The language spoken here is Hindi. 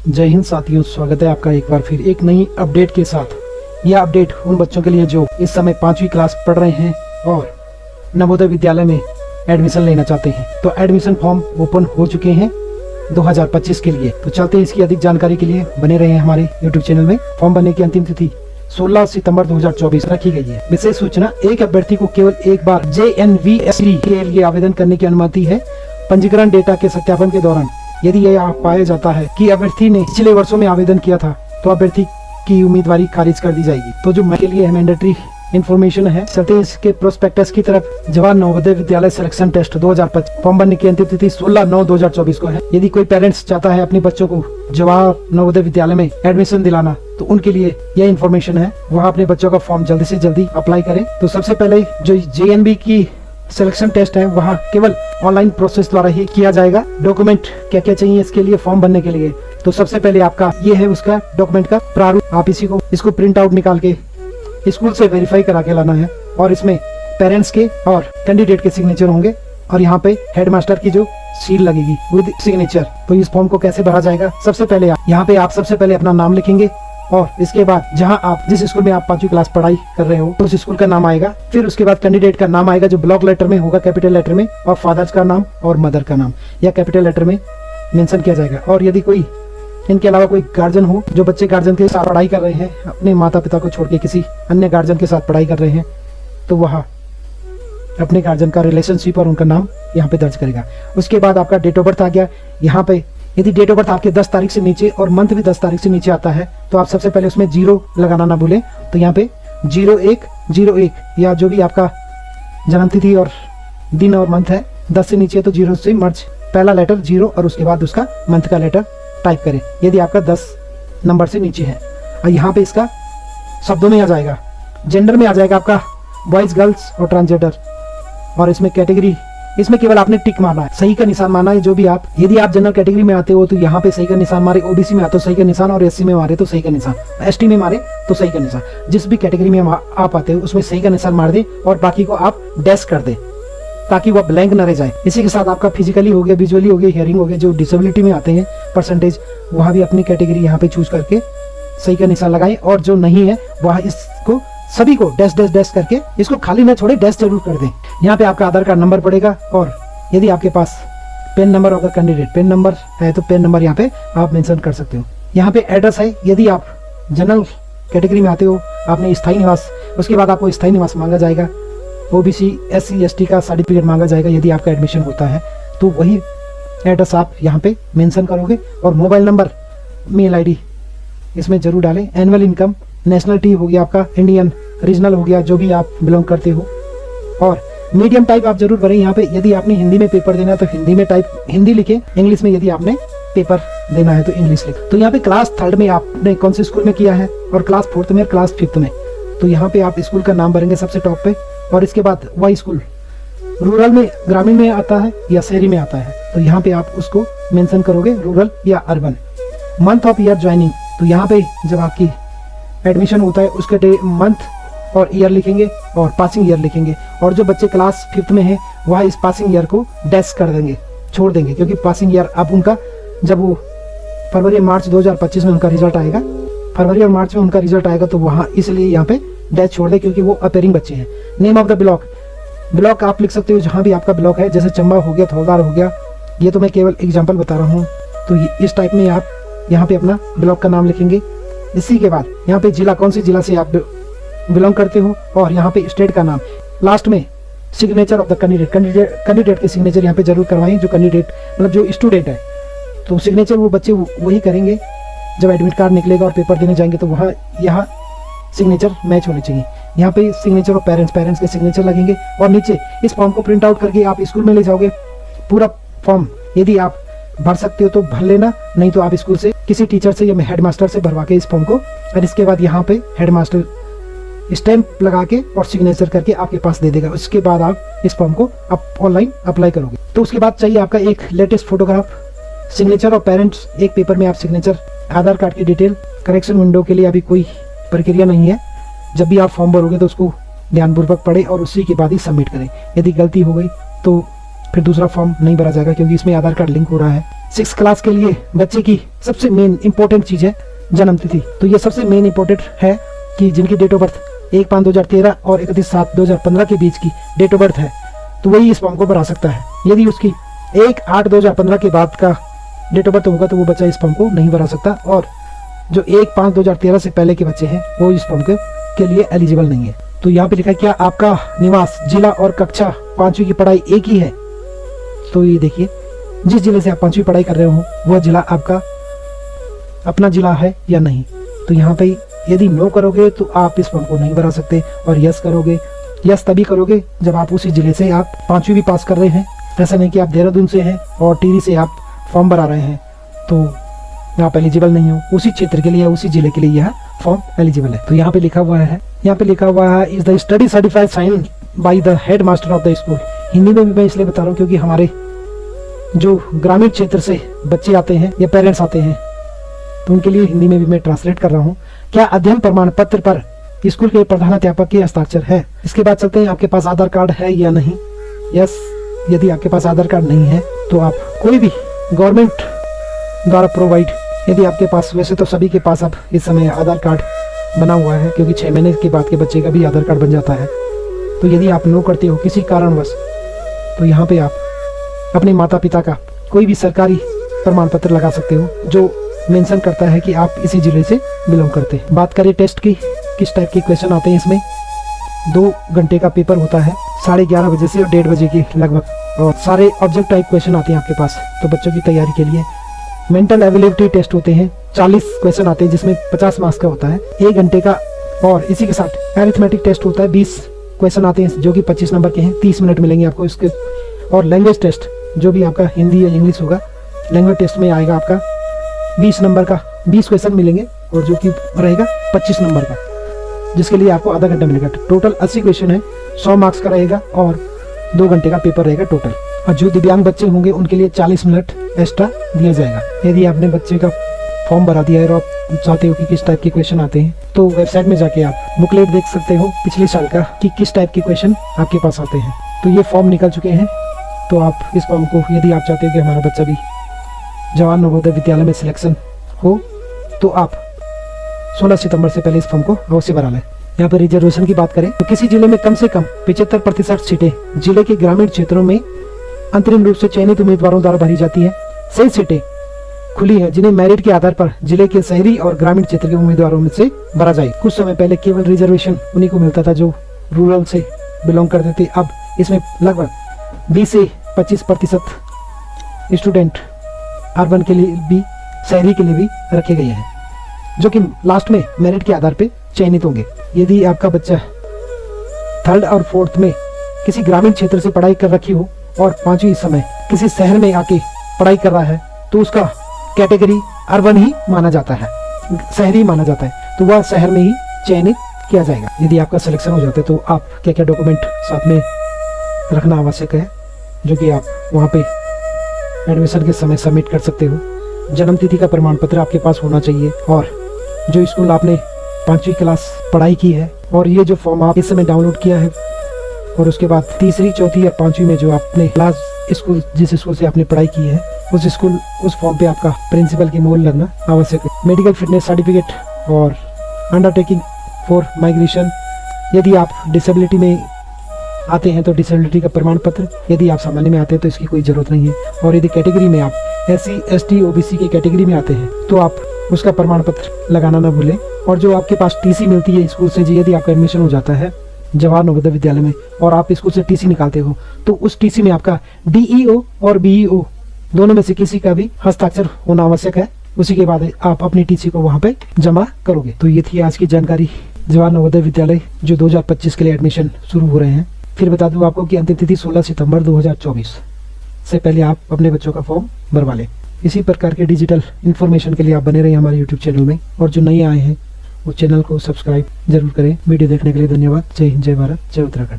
जय हिंद साथियों, स्वागत है आपका एक बार फिर एक नई अपडेट के साथ। यह अपडेट उन बच्चों के लिए जो इस समय 5वीं क्लास पढ़ रहे हैं और नवोदय विद्यालय में एडमिशन लेना चाहते हैं। तो एडमिशन फॉर्म ओपन हो चुके हैं 2025 के लिए। तो चलते हैं इसकी अधिक जानकारी के लिए बने रहे हैं हमारे YouTube चैनल में। फॉर्म भरने की अंतिम तिथि 16 सितंबर 2024 रखी गई है। विशेष सूचना, एक अभ्यर्थी को केवल एक बार JNVSC के लिए आवेदन करने की अनुमति है। पंजीकरण डेटा के सत्यापन के दौरान यदि यह पाया जाता है कि अभ्यर्थी ने पिछले वर्षों में आवेदन किया था तो अभ्यर्थी की उम्मीदवारी खारिज कर दी जाएगी। तो जो के लिए मैंडेटरी इन्फॉर्मेशन है, चलते हैं इसके प्रोस्पेक्टस की तरफ। Jawahar Navodaya Vidyalaya selection test 2025 form भरने की अंतिम तिथि 16/9/2024 को है। यदि कोई पेरेंट्स चाहता है अपने बच्चों को जवाहर नवोदय विद्यालय में एडमिशन दिलाना तो उनके लिए यह इन्फॉर्मेशन है, वहाँ अपने बच्चों का फॉर्म जल्दी से जल्दी अप्लाई करें। तो सबसे पहले जो JNV की सिलेक्शन टेस्ट है वहाँ केवल ऑनलाइन प्रोसेस द्वारा ही किया जाएगा। डॉक्यूमेंट क्या क्या चाहिए इसके लिए फॉर्म भरने के लिए, तो सबसे पहले आपका ये है उसका डॉक्यूमेंट का प्रारूप। आप इसको प्रिंट आउट निकाल के स्कूल से वेरीफाई करा के लाना है और इसमें पेरेंट्स के और कैंडिडेट के सिग्नेचर होंगे और यहाँ पे हेडमास्टर की जो सील लगेगी विद सिग्नेचर। तो इस फॉर्म को कैसे भरा जाएगा, सबसे पहले यहाँ पे आप सबसे पहले अपना नाम लिखेंगे और इसके बाद जहां आप जिस स्कूल में आप 5वीं क्लास पढ़ाई कर रहे हो तो उस स्कूल का नाम आएगा। फिर उसके बाद कैंडिडेट का नाम आएगा जो ब्लॉक लेटर में होगा, कैपिटल लेटर में, और फादर्स का नाम और मदर का नाम या कैपिटल लेटर में मेंशन किया जाएगा। और यदि कोई इनके अलावा कोई गार्जियन हो जो बच्चे गार्जियन के साथ पढ़ाई कर रहे हैं, अपने माता पिता को छोड़ के किसी अन्य गार्जियन के साथ पढ़ाई कर रहे हैं, तो वह अपने गार्जियन का रिलेशनशिप और उनका नाम यहाँ पे दर्ज करेगा। उसके बाद आपका डेट ऑफ बर्थ आ गया। यहाँ पे यदि डेट ऑफ बर्थ आपके 10 तारीख से नीचे और मंथ भी 10 तारीख से नीचे आता है तो आप सबसे पहले उसमें 0 लगाना ना भूलें। तो यहाँ पे 0101 या जो भी आपका जन्म तिथि और दिन और मंथ है 10 से नीचे तो 0 से मर्ज पहला लेटर 0 और उसके बाद उसका मंथ का लेटर टाइप करें यदि आपका 10 नंबर से नीचे है। और यहाँ पे इसका शब्दों में आ जाएगा, जेंडर में आ जाएगा आपका बॉयज गर्ल्स और ट्रांसजेंडर। और इसमें कैटेगरी, इसमें केवल आपने टिक मारना है, सही का निशान मारना है। जो भी आप, यदि आप जनरल कैटेगरी में आते हो तो यहाँ पे सही का निशान मारे, OBC में आते हो सही का निशान, और SC में मारे तो सही का निशान, ST में मारे तो सही का निशान। जिस भी कैटेगरी में आप आते हो उसमें सही का निशान मार दे और बाकी को आप डैश कर दे ताकि वह ब्लैंक न रह जाए। इसी के साथ आपका फिजिकली हो गया, विजुअली हो गया, हियरिंग हो गया, जो डिसेबिलिटी में आते हैं परसेंटेज, वहाँ भी अपनी कैटेगरी यहाँ पे चूज करके सही का निशान लगाएं। और जो नहीं है वह इसको सभी को डैश डैश डैश करके इसको खाली ना छोड़े, डैश जरूर कर दें। यहाँ पे आपका आधार कार्ड नंबर पड़ेगा और यदि आपके पास पेन नंबर, अगर कैंडिडेट पेन नंबर है तो पेन नंबर यहाँ पे आप मेंशन कर सकते हो। यहाँ पे एड्रेस है, यदि आप जनरल कैटेगरी में आते हो, आपने स्थायी निवास, उसके बाद आपको स्थायी निवास मांगा जाएगा, OBC SC ST का सर्टिफिकेट मांगा जाएगा। यदि आपका एडमिशन होता है तो वही एड्रेस आप यहाँ पे मेंशन करोगे। और मोबाइल नंबर, मेल ID इसमें जरूर डालें। एनुअल इनकम, नेशनलिटी हो गया आपका इंडियन, रीजनल हो गया जो भी आप बिलोंग करते हो, और मीडियम टाइप आप जरूर भरें। यहाँ पे यदि आपने हिंदी में पेपर देना है तो हिंदी में टाइप हिंदी लिखे, इंग्लिश में यदि आपने पेपर देना है तो इंग्लिश लिखे। तो यहाँ पे क्लास 3rd में आपने कौन से स्कूल में किया है और क्लास 4th में और क्लास 5th में, तो यहाँ पे आप स्कूल का नाम भरेंगे सबसे टॉप पे। और इसके बाद वह स्कूल रूरल में, ग्रामीण में आता है या शहरी में आता है, तो यहाँ पे आप उसको मेंशन करोगे, रूरल या urban. Month of year joining, तो यहाँ पे जब आपकी एडमिशन होता है उसके मंथ और ईयर लिखेंगे और पासिंग ईयर लिखेंगे। और जो बच्चे क्लास 5th में है वह इस पासिंग ईयर को डैश कर देंगे, छोड़ देंगे, क्योंकि पासिंग ईयर अब उनका जब वो फरवरी मार्च 2025 में उनका रिजल्ट आएगा, फरवरी और मार्च में उनका रिजल्ट आएगा, तो वहाँ इसलिए यहाँ पे डैश छोड़ दे क्योंकि वो अपेयरिंग बच्चे हैं। नेम ऑफ द ब्लॉक आप लिख सकते हो जहाँ भी आपका ब्लॉक है, जैसे चंबा हो गया, थौलदार हो गया, ये तो मैं केवल एग्जाम्पल बता रहा हूँ। तो इस टाइप में आप यहाँ पे अपना ब्लॉक का नाम लिखेंगे। इसी के बाद यहाँ पे जिला, कौन सी जिला से आप बिलोंग करते हो, और यहाँ पे स्टेट का नाम। लास्ट में सिग्नेचर ऑफ द कैंडिडेट के सिग्नेचर यहाँ पे जरूर करवाएं। जो कैंडिडेट मतलब जो स्टूडेंट है तो सिग्नेचर वो बच्चे वही करेंगे जब एडमिट कार्ड निकलेगा और पेपर देने जाएंगे, तो वहाँ यहाँ सिग्नेचर मैच होने चाहिए। यहाँ पे सिग्नेचर ऑफ पेरेंट्स के सिग्नेचर लगेंगे। और नीचे इस फॉर्म को प्रिंट आउट करके आप स्कूल में ले जाओगे। पूरा फॉर्म यदि आप भर सकते हो तो भर लेना, नहीं तो आप स्कूल से किसी टीचर से या हेडमास्टर से भरवा के इस फॉर्म को, और इसके बाद यहाँ पे हेडमास्टर स्टैंप लगा के और सिग्नेचर करके आपके पास दे देगा। उसके बाद आप इस फॉर्म को आप ऑनलाइन अप्लाई करोगे। तो उसके बाद चाहिए आपका एक लेटेस्ट फोटोग्राफ, सिग्नेचर और पेरेंट्स एक पेपर में आप सिग्नेचर, आधार कार्ड की डिटेल। करेक्शन विंडो के लिए अभी कोई प्रक्रिया नहीं है, जब भी आप फॉर्म भरोगे तो उसको ध्यानपूर्वक पढ़े और उसी के बाद ही सबमिट करें। यदि गलती हो गई तो फिर दूसरा फॉर्म नहीं भरा जाएगा क्योंकि इसमें आधार कार्ड लिंक हो रहा है। 6 क्लास के लिए बच्चे की सबसे मेन इंपॉर्टेंट चीज है जन्म तिथि। तो ये सबसे मेन इंपॉर्टेंट है कि जिनकी डेट ऑफ बर्थ 1/5/2013 और 31/7/2015 के बीच की डेट ऑफ बर्थ है तो वही इस फॉर्म को भरा सकता है। यदि उसकी 1/8/2015 के बाद का डेट ऑफ बर्थ होगा तो वो बच्चा इस फॉर्म को नहीं भरा सकता, और जो 1/5/2013 से पहले के बच्चे हैं वो इस फॉर्म के लिए एलिजिबल नहीं है। तो यहाँ पे लिखा है क्या आपका निवास जिला और कक्षा 5वीं की पढ़ाई एक ही है। तो ये देखिए, जिस जिले से आप 5वीं पढ़ाई कर रहे हो वह जिला आपका अपना जिला है या नहीं। तो यहाँ पे यदि नो करोगे तो आप इस फॉर्म को नहीं भरा सकते, और यस करोगे, यस तभी करोगे जब आप उसी जिले से आप 5वीं भी पास कर रहे हैं। ऐसा नहीं कि आप देहरादून से हैं और टिहरी से आप फॉर्म भरा रहे हैं तो आप एलिजिबल नहीं हो। उसी क्षेत्र के लिए, उसी जिले के लिए यह फॉर्म एलिजिबल है। तो यहाँ पे लिखा हुआ है, is the study certified sign by the headmaster of the school. Hindi में भी मैं इसलिए बता रहा हूँ क्योंकि हमारे जो ग्रामीण क्षेत्र से बच्चे आते हैं या पेरेंट्स आते हैं तो उनके लिए हिंदी में भी मैं ट्रांसलेट कर रहा हूँ। क्या अध्ययन प्रमाण पत्र पर स्कूल के प्रधानाध्यापक के हस्ताक्षर है। इसके बाद चलते हैं आपके पास आधार कार्ड है या नहीं। यस, यदि आपके पास आधार कार्ड नहीं है तो आप कोई भी गवर्नमेंट द्वारा प्रोवाइड, यदि आपके पास, वैसे तो सभी के पास अब इस समय आधार कार्ड बना हुआ है क्योंकि 6 महीने के बाद के बच्चे का भी आधार कार्ड बन जाता है। तो यदि आप नो करते हो किसी कारणवश तो यहाँ पे आप अपने माता पिता का कोई भी सरकारी प्रमाण पत्र लगा सकते हो जो मेंशन करता है कि आप इसी जिले से बिलोंग करते हैं। बात करें टेस्ट की, किस टाइप के क्वेश्चन आते हैं इसमें। 2 घंटे का पेपर होता है 11:30 बजे से और 1:30 बजे के लगभग, और सारे ऑब्जेक्ट टाइप क्वेश्चन आते हैं आपके पास। तो बच्चों की तैयारी के लिए मेंटल एबिलिटी टेस्ट होते हैं, 40 क्वेश्चन आते हैं जिसमें 50 मार्क्स का होता है 1 घंटे का, और इसी के साथ अरिथमेटिक टेस्ट होता है 20 क्वेश्चन आते हैं जो कि 25 नंबर के हैं, 30 मिनट मिलेंगे आपको इसके। और लैंग्वेज टेस्ट जो भी आपका हिंदी या इंग्लिश होगा, लैंग्वेज टेस्ट में आएगा आपका 20 नंबर का 20 क्वेश्चन मिलेंगे, और जो कि रहेगा 25 नंबर का, जिसके लिए आपको आधा घंटा मिलेगा। टोटल 80 क्वेश्चन है, 100 मार्क्स का रहेगा और 2 घंटे का पेपर रहेगा टोटल। और जो दिव्यांग बच्चे होंगे उनके लिए 40 मिनट एक्स्ट्रा दिया जाएगा। यदि आपने बच्चे का फॉर्म भरा दिया है और आप चाहते हो कि किस टाइप के क्वेश्चन आते हैं तो वेबसाइट में जाके आप बुकलेट देख सकते हो पिछले साल का कि किस टाइप के क्वेश्चन आपके पास आते हैं। तो ये फॉर्म निकल चुके हैं। तो आप इस फॉर्म को, यदि आप चाहते हो कि हमारा बच्चा भी जवाहर नवोदय विद्यालय में सिलेक्शन हो तो आप 16 सितंबर से पहले इस फॉर्म को अवश्य भरा लें। यहाँ पर रिजर्वेशन की बात करें तो किसी जिले में कम से कम 75% सीटें जिले के ग्रामीण क्षेत्रों में अंतरिम रूप से चयनित उम्मीदवारों द्वारा भरी जाती है। सही सीटें खुली है जिन्हें मेरिट के आधार पर जिले के शहरी और ग्रामीण क्षेत्र के उम्मीदवारों में से भरा जाए। कुछ समय पहले केवल रिजर्वेशन उन्हीं को मिलता था जो रूरल से बिलोंग करते थे। अब इसमें लगभग 20 से 25% स्टूडेंट अर्बन के लिए भी, शहरी के लिए भी रखे गए हैं, जो कि लास्ट में मेरिट के आधार पर चयनित होंगे। यदि आपका बच्चा 3rd और 4th में किसी ग्रामीण क्षेत्र से पढ़ाई कर रखी हो और 5वीं समय किसी शहर में आके पढ़ाई कर रहा है तो उसका कैटेगरी अर्बन ही माना जाता है, शहरी माना जाता है, तो वह शहर में ही चयनित किया जाएगा। यदि आपका सिलेक्शन हो जाता है तो आप क्या क्या डॉक्यूमेंट साथ में रखना आवश्यक है जो कि आप वहाँ पे एडमिशन के समय सबमिट कर सकते हो। जन्म तिथि का प्रमाण पत्र आपके पास होना चाहिए, और जो स्कूल आपने 5वीं क्लास पढ़ाई की है और ये जो फॉर्म आप इस समय डाउनलोड किया है, और उसके बाद 3री, 4थी या 5वीं में जो आपने क्लास स्कूल, जिस स्कूल से आपने पढ़ाई की है उस स्कूल, उस फॉर्म पे आपका प्रिंसिपल की मोहर लगना आवश्यक है। मेडिकल फिटनेस सर्टिफिकेट और अंडरटेकिंग फॉर माइग्रेशन, यदि आप डिसेबिलिटी में आते हैं तो डिसेबिलिटी का प्रमाण पत्र, यदि आप सामान्य में आते हैं तो इसकी कोई जरूरत नहीं है, और यदि कैटेगरी में आप SC, ST, OBC की कैटेगरी में आते हैं तो आप उसका प्रमाण पत्र लगाना ना भूलें। और जो आपके पास TC मिलती है स्कूल से, यदि आपका एडमिशन हो जाता है जवाहर नवोदय विद्यालय में और आप स्कूल से TC निकालते हो तो उस TC में आपका DEO और BEO दोनों में से किसी का भी हस्ताक्षर होना आवश्यक है। उसी के बाद आप अपनी TC को वहाँ पे जमा करोगे। तो ये थी आज की जानकारी जवाहर नवोदय विद्यालय जो 2025 के लिए एडमिशन शुरू हो रहे हैं। फिर बता दूं आपको कि अंतिम तिथि 16 सितंबर 2024 से पहले आप अपने बच्चों का फॉर्म भरवा लें। इसी प्रकार के डिजिटल इन्फॉर्मेशन के लिए आप बने रहिए हमारे यूट्यूब चैनल में, और जो नए आए हैं वो चैनल को सब्सक्राइब जरूर करें। वीडियो देखने के लिए धन्यवाद। जय हिंद, जय भारत, जय उत्तराखंड।